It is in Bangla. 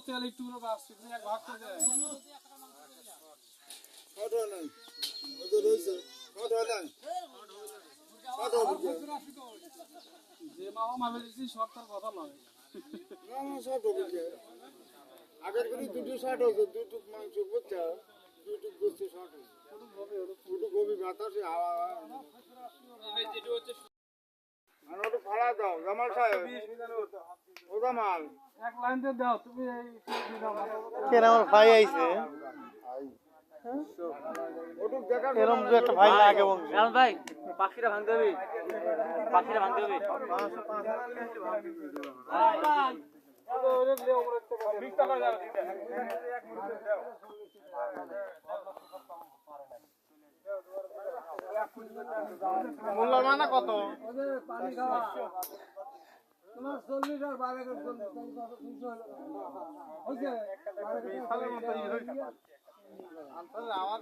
তেল একটু বাঁচছে তুমি এক ভাগ করে দেয় যে মামা মামে দিচ্ছি সব তার কথা নয় আগের করে দুটো শর্ট হয়েছে দুটো মাংস বুঝছো দুটো গোস্ত শর্ট হয়েছে দুটো গভীর বাতাসে হাওয়া আর ওটা ফালা দাও জামাল সাহেব ও জামাল এক লাইন দিয়ে দাও তুমি এই কেন আমার ভাই আইছে ওটুক দেখার এরকম যে একটা ভাই লাগে বংশ রাম ভাই পাখিরা ভাঙতে হবে পাখিরা ভাঙতে হবে মূল্য মানা কত তোমার 40 আর 12 আমার